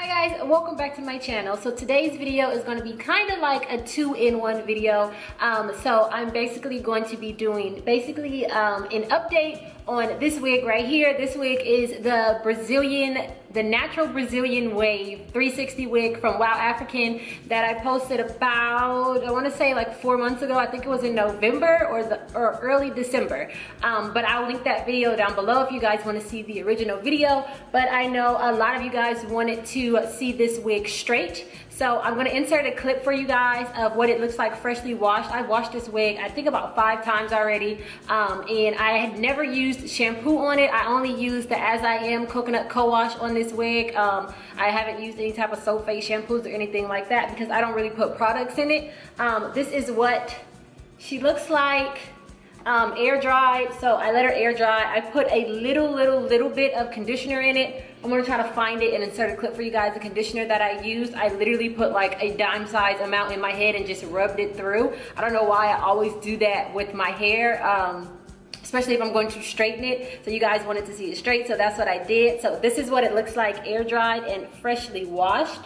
Hi guys, welcome back to my channel. So today's video is going to be kind of like a two-in-one video. So I'm basically going to be doing an update on this wig right here. This wig is the natural Brazilian wave 360 wig from Wow African that I posted about, I want to say like 4 months ago. I think it was in November or early December. But I'll link that video down below if you guys want to see the original video. But I know a lot of you guys wanted to see this wig straight. So I'm going to insert a clip for you guys of what it looks like freshly washed. I washed this wig I think about 5 times already, and I had never used shampoo on it. I only used the As I Am coconut co-wash on this wig. I haven't used any type of sulfate shampoos or anything like that because I don't really put products in it. This is what she looks like. Air dried, so I let her air dry. I put a little bit of conditioner in it. I'm gonna try to find it and insert a clip for you guys. The conditioner that I used, I literally put like a dime size amount in my head and just rubbed it through. I don't know why I always do that with my hair, especially if I'm going to straighten it. So you guys wanted to see it straight, so that's what I did. So this is what it looks like air dried and freshly washed.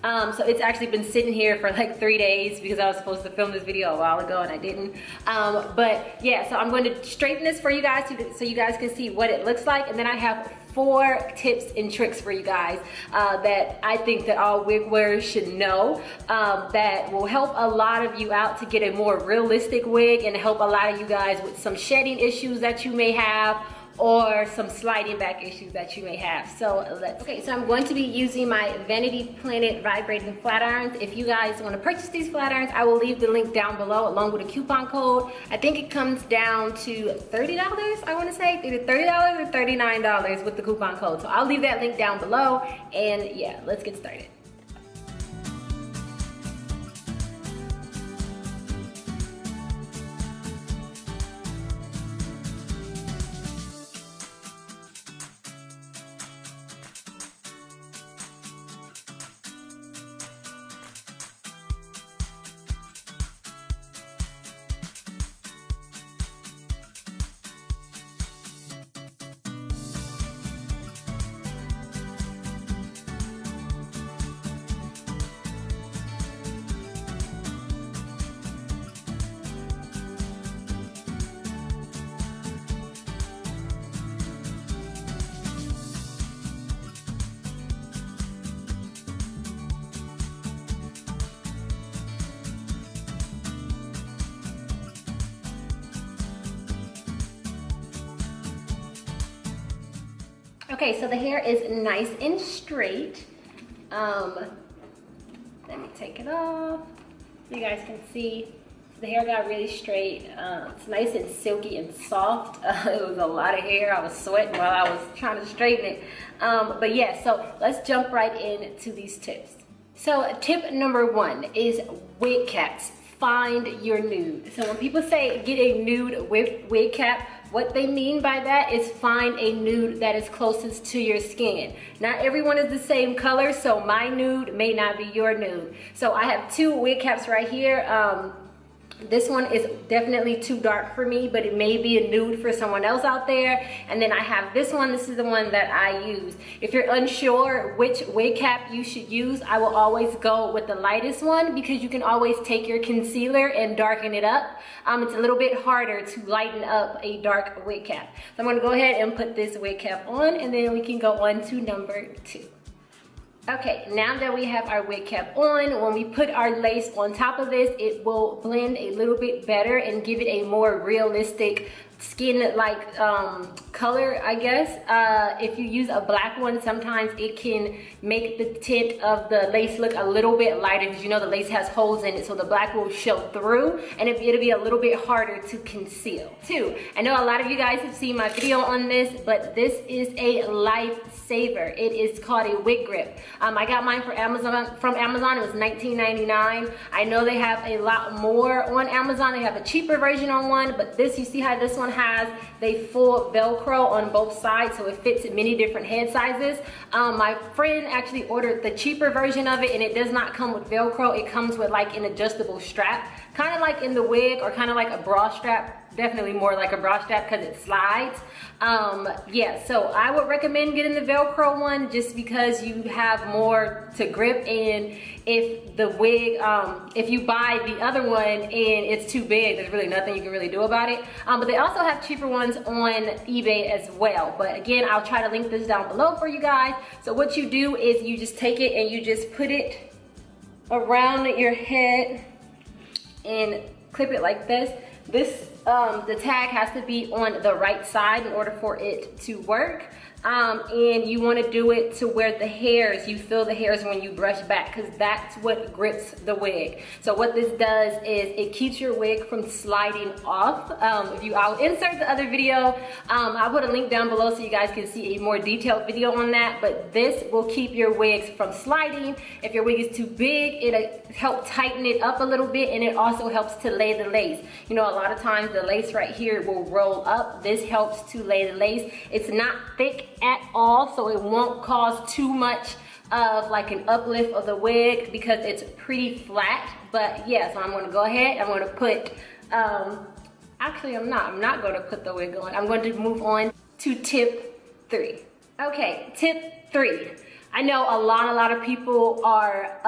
So it's actually been sitting here for like 3 days because I was supposed to film this video a while ago and I didn't. But yeah, so I'm going to straighten this for you guys so you guys can see what it looks like. And then I have 4 tips and tricks for you guys that I think that all wig wearers should know that will help a lot of you out to get a more realistic wig and help a lot of you guys with some shedding issues that you may have, or some sliding back issues that you may have. So so I'm going to be using my Vanity Planet vibrating flat irons. If you guys want to purchase these flat irons, I will leave the link down below along with a coupon code. I think it comes down to $30, I want to say, either $30 or $39 with the coupon code. So I'll leave that link down below, and yeah, let's get started. Okay, so the hair is nice and straight. Let me take it off so you guys can see. The hair got really straight. It's nice and silky and soft. It was a lot of hair. I was sweating while I was trying to straighten it. But yeah, so let's jump right into these tips. So tip number 1 is wig caps. Find your nude. So when people say get a nude wig cap, what they mean by that is find a nude that is closest to your skin. Not everyone is the same color, so my nude may not be your nude. So I have 2 wig caps right here. This one is definitely too dark for me, but it may be a nude for someone else out there. And then I have this one. This is the one that I use. If you're unsure which wig cap you should use, I will always go with the lightest one because you can always take your concealer and darken it up. It's a little bit harder to lighten up a dark wig cap. So I'm going to go ahead and put this wig cap on, and then we can go on to number 2. Okay, now that we have our wig cap on, when we put our lace on top of this, it will blend a little bit better and give it a more realistic skin-like color, I guess. If you use a black one, sometimes it can make the tint of the lace look a little bit lighter because you know the lace has holes in it, so the black will show through and it'll be a little bit harder to conceal. 2, I know a lot of you guys have seen my video on this, but this is a lifesaver. It is called a wig grip. I got mine from Amazon. It was $19.99. I know they have a lot more on Amazon. They have a cheaper version on one, but this, you see how this one has the full Velcro on both sides, so it fits in many different head sizes. My friend actually ordered the cheaper version of it, and it does not come with Velcro. It comes with like an adjustable strap, kind of like in the wig, or kind of like a bra strap definitely more like a bra strap because it slides. Yeah, so I would recommend getting the Velcro one just because you have more to grip, and if the wig, if you buy the other one and it's too big, there's really nothing you can really do about it. But they also have cheaper ones on eBay as well. But again, I'll try to link this down below for you guys. So what you do is you just take it and you just put it around your head and clip it like this. The tag has to be on the right side in order for it to work. And you want to do it to where the hairs, you feel the hairs when you brush back, because that's what grips the wig. So what this does is it keeps your wig from sliding off. I'll insert the other video. I'll put a link down below so you guys can see a more detailed video on that. But this will keep your wigs from sliding. If your wig is too big, it'll help tighten it up a little bit, and it also helps to lay the lace. You know, a lot of times the lace right here will roll up. This helps to lay the lace. It's not thick at all, so it won't cause too much of like an uplift of the wig because it's pretty flat. But yeah, so I'm going to go ahead, I'm going to put actually I'm not going to put the wig on. I'm going to move on to tip 3. Okay, tip 3. I know a lot of people are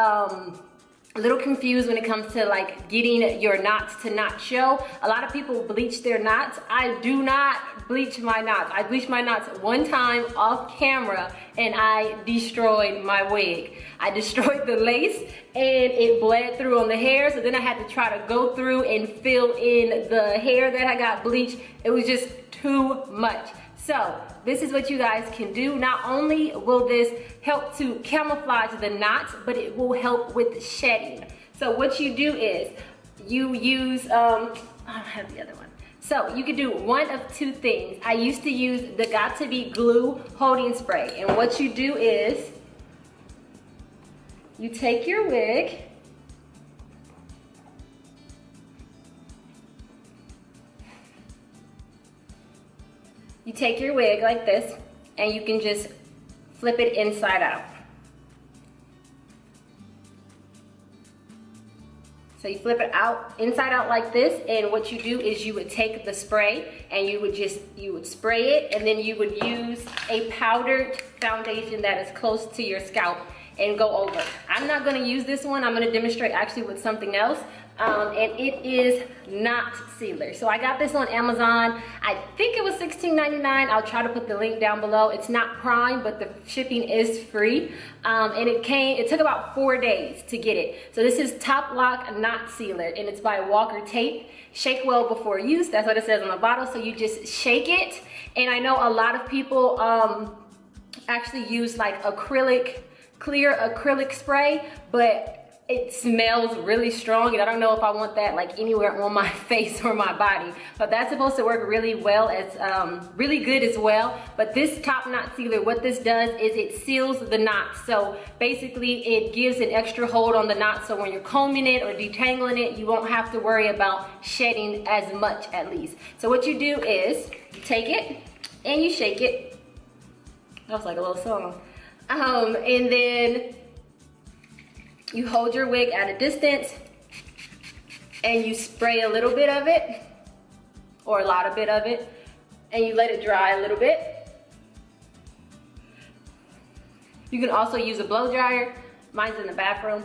a little confused when it comes to like getting your knots to not show. A lot of people bleach their knots. I do not bleach my knots. I bleached my knots one time off camera and I destroyed my wig. I destroyed the lace and it bled through on the hair, so then I had to try to go through and fill in the hair that I got bleached. It was just too much. So this is what you guys can do. Not only will this help to camouflage the knots, but it will help with shedding. So what you do is you use, I don't have the other one. So you can do one of two things. I used to use the Got To Be glue holding spray. And what you do is you take your wig, like this, and you can just flip it inside out. So you flip it out, inside out like this, and what you do is you would take the spray and you would spray it, and then you would use a powdered foundation that is close to your scalp and go over. I'm not gonna use this one. I'm gonna demonstrate actually with something else. And it is knot sealer. So I got this on Amazon. I think it was $16.99. I'll try to put the link down below. It's not Prime, but the shipping is free. And it took about 4 days to get it. So this is Top Lock Knot Sealer, and it's by Walker Tape. Shake well before use. That's what it says on the bottle. So you just shake it. And I know a lot of people actually use like clear acrylic spray, but it smells really strong, and I don't know if I want that like anywhere on my face or my body. But that's supposed to work really well, as really good as well. But this Top Knot Sealer, what this does is it seals the knots. So basically it gives an extra hold on the knot, so when you're combing it or detangling it, you won't have to worry about shedding as much, at least. So what you do is you take it and you shake it. That was like a little song. And then you hold your wig at a distance and you spray a little bit of it, or a lot of bit of it, and you let it dry a little bit. You can also use a blow dryer. Mine's in the bathroom.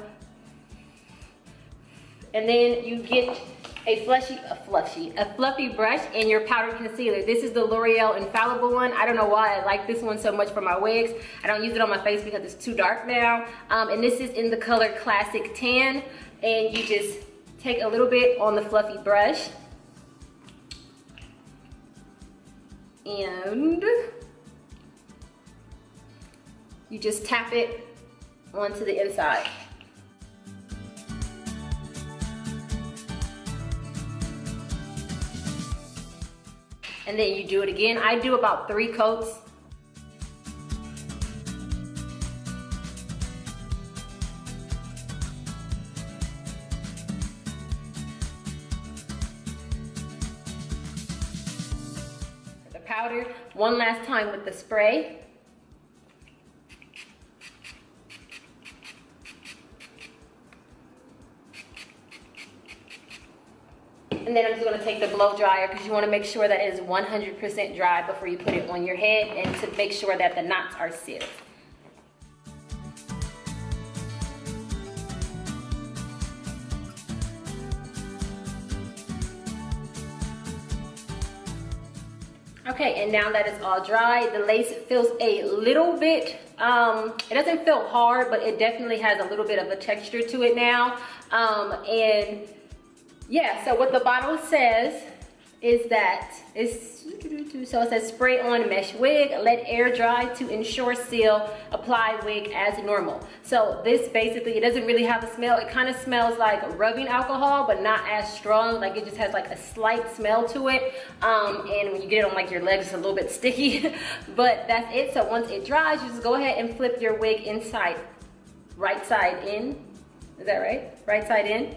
And then you get a fluffy brush and your powder concealer. This is the L'Oreal Infallible one. I don't know why I like this one so much for my wigs. I don't use it on my face because it's too dark now. And this is in the color Classic Tan. And you just take a little bit on the fluffy brush. And you just tap it onto the inside. And then you do it again. I do about 3 coats. The powder, one last time with the spray. And And then I'm just gonna take the blow dryer because you wanna make sure that it is 100% dry before you put it on your head, and to make sure that the knots are sealed. Okay, and now that it's all dry, the lace feels a little bit, it doesn't feel hard, but it definitely has a little bit of a texture to it now. And yeah, so what the bottle says is that so it says spray on mesh wig, let air dry to ensure seal, apply wig as normal. So this basically, it doesn't really have a smell. It kind of smells like rubbing alcohol, but not as strong. Like it just has like a slight smell to it. And when you get it on like your legs, it's a little bit sticky, but that's it. So once it dries, you just go ahead and flip your wig inside, right side in. Is that right? Right side in.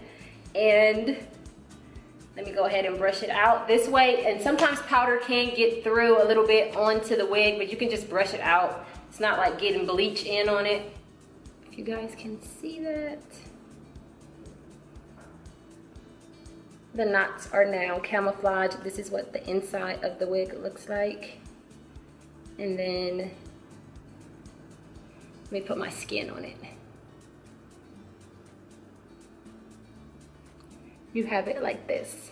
And let me go ahead and brush it out this way. And sometimes powder can get through a little bit onto the wig, but you can just brush it out. It's not like getting bleach in on it. If you guys can see that. The knots are now camouflaged. This is what the inside of the wig looks like. And then, let me put my skin on it. You have it like this.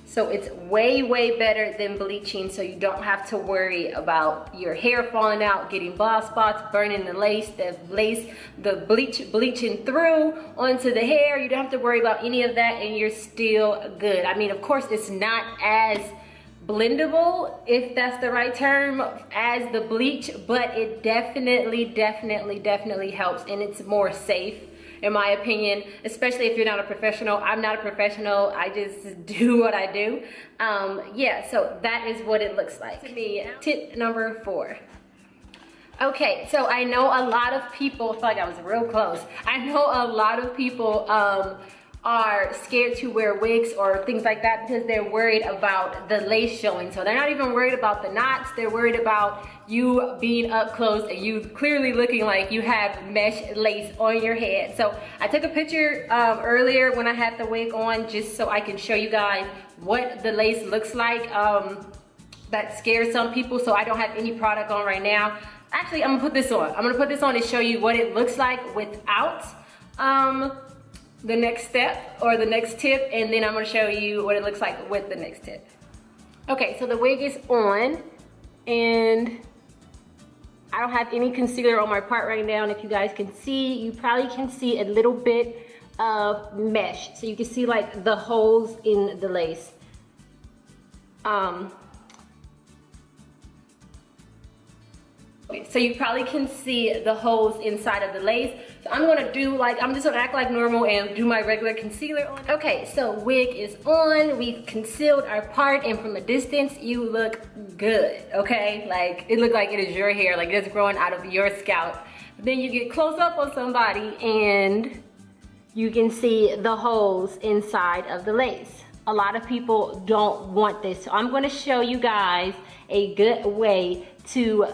So it's way, way better than bleaching, so you don't have to worry about your hair falling out, getting bald spots, burning the lace, the bleach bleaching through onto the hair. You don't have to worry about any of that, and you're still good. I mean, of course, it's not as blendable, if that's the right term, as the bleach, but it definitely helps, and it's more safe, in my opinion, especially if you're not a professional. I'm not a professional. I just do what I do. Yeah, so that is what it looks like to me. Tip number 4. Okay, so I know a lot of people, I feel like I was real close. I know a lot of people are scared to wear wigs or things like that because they're worried about the lace showing. So they're not even worried about the knots. They're worried about you being up close and you clearly looking like you have mesh lace on your head. So I took a picture earlier when I had the wig on, just so I can show you guys what the lace looks like. That scares some people, so I don't have any product on right now. Actually, I'm gonna put this on. I'm gonna put this on to show you what it looks like without the next step or the next tip, and then I'm gonna show you what it looks like with the next tip. Okay, so the wig is on, and I don't have any concealer on my part right now, and if you guys can see, you probably can see a little bit of mesh. So you can see like the holes in the lace. So you probably can see the holes inside of the lace. So I'm gonna do like, I'm just gonna act like normal and do my regular concealer on. Okay, so wig is on. We've concealed our part, and from a distance, you look good, okay? Like, it looks like it is your hair, like it's growing out of your scalp. But then you get close up on somebody and you can see the holes inside of the lace. A lot of people don't want this. So I'm gonna show you guys a good way to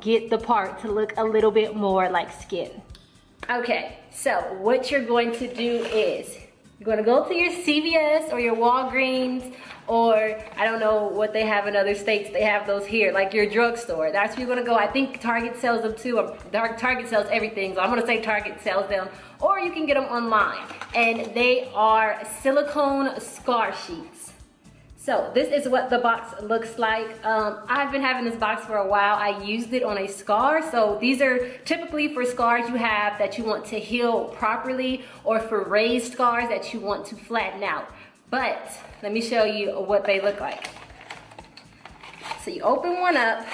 get the part to look a little bit more like skin. Okay, so what you're going to do is you're going to go to your CVS or your Walgreens, or I don't know what they have in other states. They have those here, like your drugstore. That's where you're going to go. I think Target sells them too. Target sells everything, so I'm going to say Target sells them. Or you can get them online, and they are silicone scar sheets. So this is what the box looks like. I've been having this box for a while. I used it on a scar. So these are typically for scars you have that you want to heal properly, or for raised scars that you want to flatten out. But let me show you what they look like. So you open one up.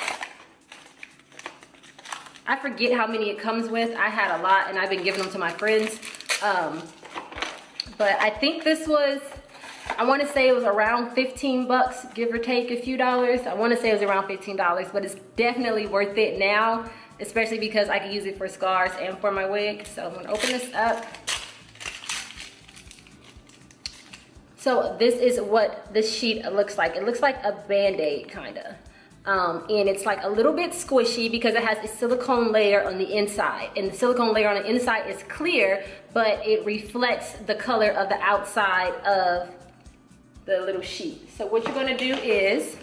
I forget how many it comes with. I had a lot and I've been giving them to my friends. But I think this was, I want to say it was around 15 bucks, give or take a few dollars. I want to say it was around $15, but it's definitely worth it now, especially because I can use it for scars and for my wig. So I'm going to open this up. So this is what this sheet looks like. It looks like a Band-Aid kind of. And it's like a little bit squishy because it has a silicone layer on the inside. And the silicone layer on the inside is clear, but it reflects the color of the outside of the little sheet. So what you're gonna do is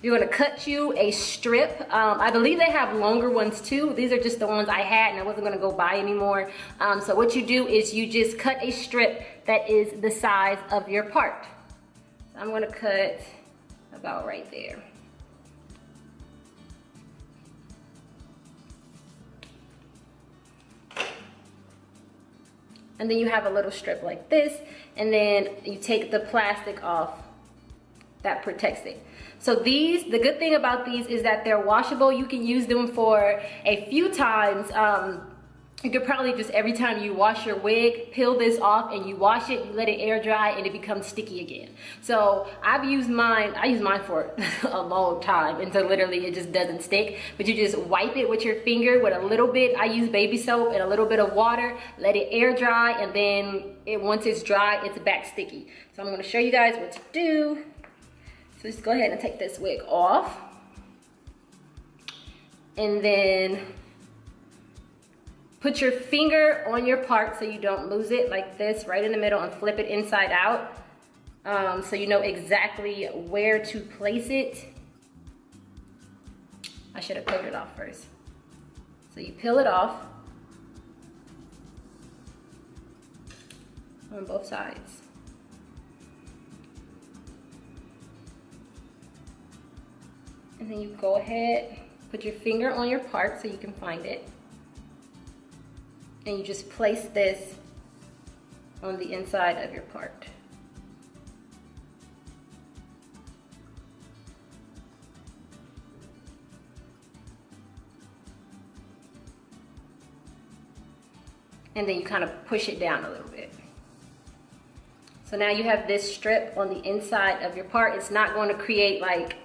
you're gonna cut you a strip. I believe they have longer ones too. These are just the ones I had and I wasn't gonna go buy anymore. So what you do is you just cut a strip that is the size of your part. So I'm gonna cut about right there. And then you have a little strip like this, and then you take the plastic off that protects it. So these, the good thing about these is that they're washable. You can use them for a few times. You could probably just, every time you wash your wig, peel this off and you wash it, you let it air dry and it becomes sticky again. So I use mine for a long time until literally it just doesn't stick. But you just wipe it with your finger with a little bit. I use baby soap and a little bit of water, let it air dry, and then once it's dry, it's back sticky. So I'm gonna show you guys what to do. So just go ahead and take this wig off. And then put your finger on your part so you don't lose it, like this, right in the middle, and flip it inside out. So you know exactly where to place it. I should have peeled it off first. So you peel it off on both sides. And then you go ahead, put your finger on your part so you can find it. And you just place this on the inside of your part. And then you kind of push it down a little bit. So now you have this strip on the inside of your part. It's not going to create like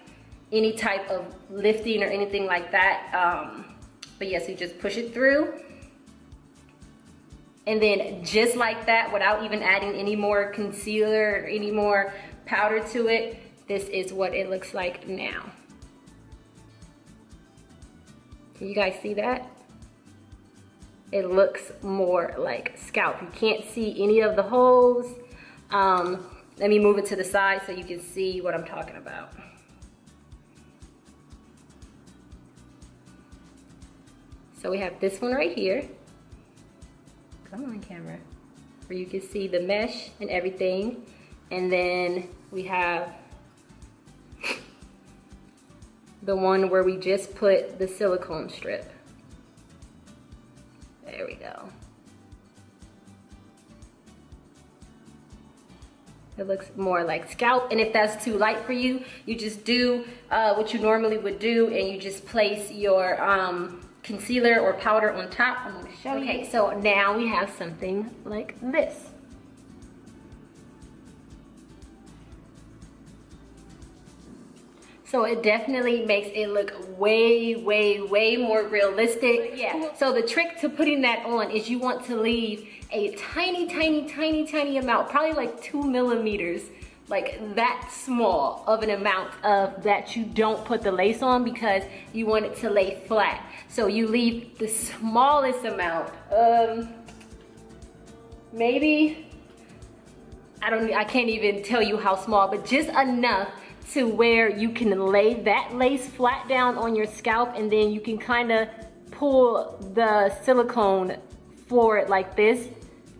any type of lifting or anything like that. But yes, you just push it through. And then just like that, without even adding any more concealer or any more powder to it, this is what it looks like now. Can you guys see that? It looks more like scalp. You can't see any of the holes. Let me move it to the side so you can see what I'm talking about. So we have this one right here. Come on, camera, where you can see the mesh and everything. And then we have the one where we just put the silicone strip. There we go. It looks more like scalp, and if that's too light for you, you just do what you normally would do, and you just place your concealer or powder on top. I'm going to show you. Okay, so now we have something like this. So it definitely makes it look way, way, way more realistic. But yeah, so the trick to putting that on is you want to leave a tiny, tiny, tiny, tiny amount, probably like 2 millimeters, like that small of an amount of that you don't put the lace on, because you want it to lay flat. So you leave the smallest amount, maybe, I can't even tell you how small, but just enough to where you can lay that lace flat down on your scalp, and then you can kind of pull the silicone forward like this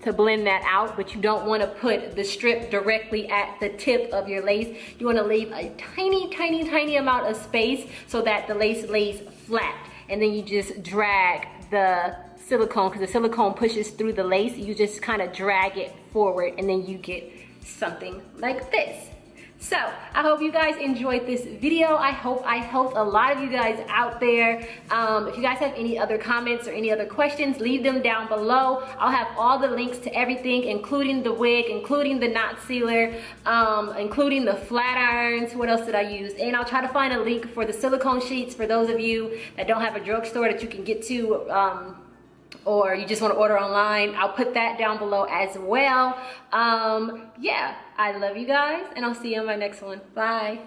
to blend that out. But you don't want to put the strip directly at the tip of your lace. You want to leave a tiny, tiny, tiny amount of space so that the lace lays flat, and then you just drag the silicone, because the silicone pushes through the lace. You just kind of drag it forward, and then you get something like this. So I hope you guys enjoyed this video. I hope I helped a lot of you guys out there. If you guys have any other comments or any other questions, leave them down below. I'll have all the links to everything, including the wig, including the knot sealer, including the flat irons. What else did I use? And I'll try to find a link for the silicone sheets for those of you that don't have a drugstore that you can get to, or you just want to order online. I'll put that down below as well. Yeah, I love you guys, and I'll see you on my next one. Bye.